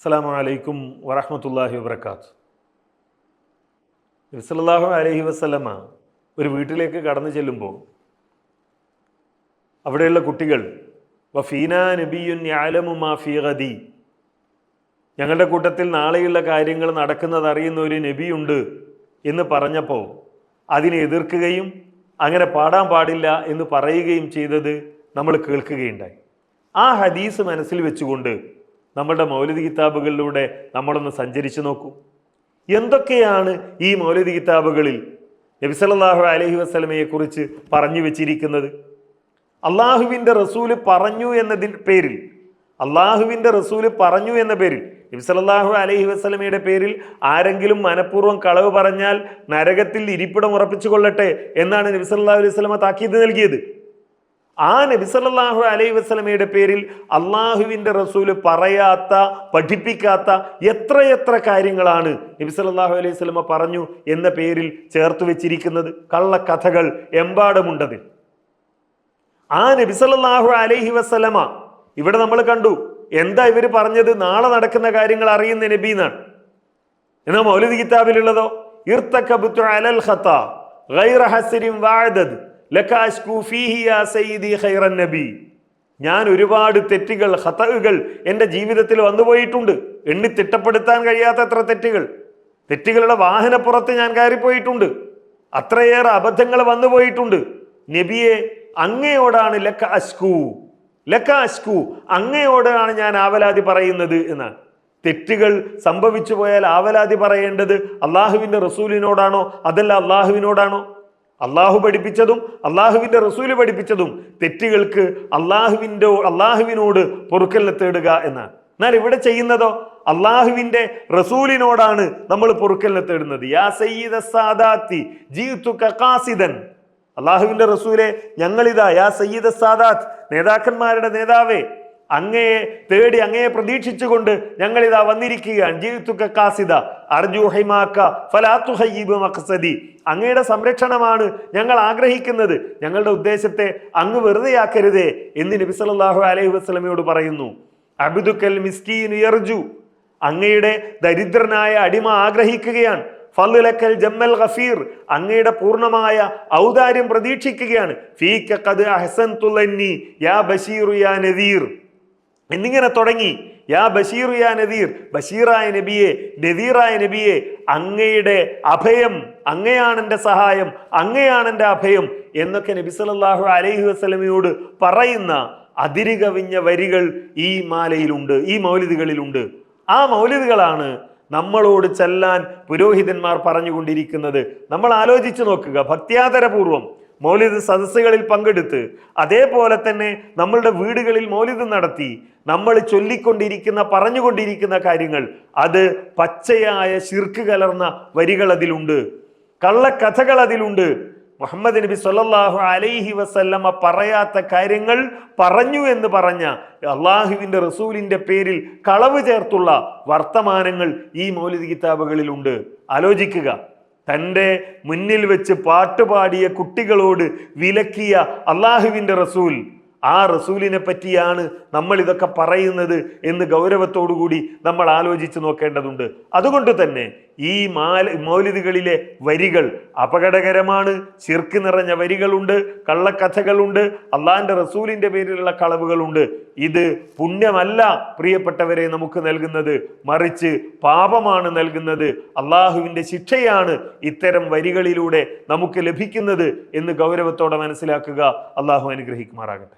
അസ്സലാമു അലൈക്കും വറഹ്മത്തുള്ളാഹി വബറകാതുഹു. നബി സല്ലല്ലാഹു അലൈഹി വസല്ലമ ഒരു വീട്ടിലേക്ക് കടന്നു ചെല്ലുമ്പോൾ അവിടെയുള്ള കുട്ടികൾ വഫീനാ നബിയ്യുൻ യഅലമു മാ ഫീ ഗദി, ഞങ്ങളുടെ കൂട്ടത്തിൽ നാളെയുള്ള കാര്യങ്ങൾ നടക്കുന്നത് അറിയുന്ന ഒരു നബിയുണ്ട് എന്ന് പറഞ്ഞപ്പോൾ അതിനെ എതിർക്കുകയും അങ്ങനെ പാടാൻ പാടില്ല എന്ന് പറയുകയും ചെയ്തത് നമ്മൾ കേൾക്കുകയുണ്ടായി. ആ ഹദീസ് മനസ്സിൽ വെച്ചുകൊണ്ട് നമ്മളുടെ മൗലിദ് കിതാബുകളിലൂടെ നമ്മളൊന്ന് സഞ്ചരിച്ചു നോക്കൂ. എന്തൊക്കെയാണ് ഈ മൗലിദ് കിതാബുകളിൽ നബി സല്ലല്ലാഹു അലൈഹി വസല്ലമയെ കുറിച്ച് പറഞ്ഞു വെച്ചിരിക്കുന്നത്? അള്ളാഹുവിൻ്റെ റസൂല് പറഞ്ഞു എന്നതിൻ്റെ പേരിൽ, അള്ളാഹുവിൻ്റെ റസൂല് പറഞ്ഞു എന്ന പേരിൽ, നബി സല്ലല്ലാഹു അലൈഹി വസല്ലമയുടെ പേരിൽ ആരെങ്കിലും മനഃപൂർവ്വം കളവ് പറഞ്ഞാൽ നരകത്തിൽ ഇരിപ്പിടം ഉറപ്പിച്ചു കൊള്ളട്ടെ എന്നാണ് നബി സല്ലല്ലാഹു അലൈഹി വസല്ലമ താക്കീത് നൽകിയത്. ആ നബി സല്ലല്ലാഹു അലൈഹി വസല്ലമയുടെ പേരിൽ അള്ളാഹുവിൻ്റെ റസൂല് പറയാത്ത, പഠിപ്പിക്കാത്ത എത്രയെത്ര കാര്യങ്ങളാണ് നബി സല്ലല്ലാഹു അലൈഹി വസല്ലമ പറഞ്ഞു എന്ന പേരിൽ ചേർത്ത് വെച്ചിരിക്കുന്നത്. കള്ളക്കഥകൾ എമ്പാടുമുണ്ടത്. ആ നബി സല്ലല്ലാഹു അലൈഹി വസല്ലമ ഇവിടെ നമ്മൾ കണ്ടു, എന്താ ഇവർ പറഞ്ഞത്? നാളെ നടക്കുന്ന കാര്യങ്ങൾ അറിയുന്ന നബി എന്നാണ്. എന്നാൽ മൗലിദ് കിതാബിലുള്ളതോ ഇർതകബ്തു അലൽ ഖതാ ഗൈറ ഹസ്രിൻ വഅദദ് ലക അശ്കു ഫീഹി യാ സയ്യിദി ഖൈറൻ നബി. ഞാൻ ഒരുപാട് തെറ്റുകൾ, ഖതഉകൾ എൻ്റെ ജീവിതത്തിൽ വന്നുപോയിട്ടുണ്ട്. എണ്ണി തിട്ടപ്പെടുത്താൻ കഴിയാത്തത്ര തെറ്റുകൾ, തെറ്റുകളുടെ വാഹനപ്പുറത്ത് ഞാൻ കയറിപ്പോയിട്ടുണ്ട്. അത്രയേറെ അബദ്ധങ്ങൾ വന്നുപോയിട്ടുണ്ട്. നബിയെ, അങ്ങയോടാണ് ലക അശ്കു, ലക അശ്കു, അങ്ങയോടാണ് ഞാൻ ആവലാതി പറയുന്നത് എന്നാണ്. തെറ്റുകൾ സംഭവിച്ചു പോയാൽ ആവലാതി പറയേണ്ടത് അള്ളാഹുവിൻ്റെ റസൂലിനോടാണോ അതല്ല അള്ളാഹുവിനോടാണോ? അള്ളാഹു പഠിപ്പിച്ചതും അള്ളാഹുവിൻ്റെ റസൂല് പഠിപ്പിച്ചതും തെറ്റുകൾക്ക് അള്ളാഹുവിനോട് പൊറുക്കലിനെ തേടുക എന്നാണ്. എന്നാൽ ഇവിടെ ചെയ്യുന്നതോ അള്ളാഹുവിൻ്റെ റസൂലിനോടാണ് നമ്മൾ പൊറുക്കലിനെ തേടുന്നത്. യാ സയ്യിദ സാദാത്തി ജീതുക ഖാസിദൻ, അള്ളാഹുവിൻ്റെ റസൂലെ, ഞങ്ങളിതാ യാ സയ്യിദ സാദാത്ത്, നേതാക്കന്മാരുടെ നേതാവേ, അങ്ങയെ തേടി അങ്ങയെ പ്രതീക്ഷിച്ചുകൊണ്ട് ഞങ്ങളിതാ വന്നിരിക്കുകയാണ്. ജീതുക ഖാസിദ അർജു ഹിമാക ഫലാ തുഖയ്യിബ് മഖ്സദി, അങ്ങയുടെ സംരക്ഷണമാണ് ഞങ്ങൾ ആഗ്രഹിക്കുന്നത്, ഞങ്ങളുടെ ഉദ്ദേശത്തെ അങ്ങ് വെറുതെയാക്കരുതേ എന്ന് നബി സല്ലല്ലാഹു അലൈഹി വസല്ലമയോട് പറയുന്നു. അബ്ദുക്കൽ മിസ്കീൻ യർജു, അങ്ങയുടെ ദരിദ്രനായ അടിമ ആഗ്രഹിക്കുകയാണ്. ഫളലക്കൽ ജമ്മൽ ഗഫീർ, അങ്ങയുടെ പൂർണ്ണമായ ഔദാര്യം പ്രതീക്ഷിക്കുകയാണ്. ഫീക ഖദ് അഹ്സൻതു ലന്നി യാ ബശീറു യാ നദീർ എന്നിങ്ങനെ തുടങ്ങി. യാ ബഷീറു യാ നദീർ, ബഷീറായ നബിയെ, നദീറായ നബിയെ, അങ്ങയുടെ അഭയം, അങ്ങയാണ് എൻ്റെ സഹായം, അങ്ങയാണ് എൻ്റെ അഭയം എന്നൊക്കെ നബി സല്ലല്ലാഹു അലൈഹി വസല്ലമയോട് പറയുന്ന അതിരുകവിഞ്ഞ വരികൾ ഈ മാലയിലുണ്ട്, ഈ മൗലിദുകളിലുണ്ട്. ആ മൗലിദുകളാണ് നമ്മളോട് ചെല്ലാൻ പുരോഹിതന്മാർ പറഞ്ഞുകൊണ്ടിരിക്കുന്നത്. നമ്മൾ ആലോചിച്ചു നോക്കുക. ഭക്ത്യാദരപൂർവം മൗലിദ് സദസ്സുകളിൽ പങ്കെടുത്ത്, അതേപോലെ തന്നെ നമ്മളുടെ വീടുകളിൽ മൗലിദ് നടത്തി നമ്മൾ ചൊല്ലിക്കൊണ്ടിരിക്കുന്ന, പറഞ്ഞുകൊണ്ടിരിക്കുന്ന കാര്യങ്ങൾ, അത് പച്ചയായ ശിർക്ക് കലർന്ന വരികൾ അതിലുണ്ട്, കള്ളക്കഥകൾ അതിലുണ്ട്. മുഹമ്മദ് നബി സല്ലല്ലാഹു അലൈഹി വസല്ലമ പറയാത്ത കാര്യങ്ങൾ പറഞ്ഞു എന്ന് പറഞ്ഞ അള്ളാഹുവിൻ്റെ റസൂലിൻ്റെ പേരിൽ കളവ് ചേർത്തുള്ള വർത്തമാനങ്ങൾ ഈ മൗലിദ് കിതാബുകളിലുണ്ട്. ആലോചിക്കുക. തൻ്റെ മുന്നിൽ വെച്ച് പാട്ടുപാടിയ കുട്ടികളോട് വിലക്കിയ അള്ളാഹുവിൻ്റെ റസൂൽ, ആ റസൂലിനെ പറ്റിയാണ് നമ്മൾ ഇതൊക്കെ പറയുന്നത് എന്ന് ഗൗരവത്തോടുകൂടി നമ്മൾ ആലോചിച്ച് നോക്കേണ്ടതുണ്ട്. അതുകൊണ്ട് തന്നെ ഈ മൗലിദുകളിലെ വരികൾ അപകടകരമാണ്. ശിർക്ക് നിറഞ്ഞ വരികളുണ്ട്, കള്ളക്കഥകളുണ്ട്, അള്ളാഹിൻ്റെ റസൂലിൻ്റെ പേരിലുള്ള കളവുകളുണ്ട്. ഇത് പുണ്യമല്ല പ്രിയപ്പെട്ടവരെ നമുക്ക് നൽകുന്നത്, മറിച്ച് പാപമാണ് നൽകുന്നത്. അള്ളാഹുവിൻ്റെ ശിക്ഷയാണ് ഇത്തരം വരികളിലൂടെ നമുക്ക് ലഭിക്കുന്നത് എന്ന് ഗൗരവത്തോടെ മനസ്സിലാക്കുക. അള്ളാഹു അനുഗ്രഹിക്കുമാറാകട്ടെ.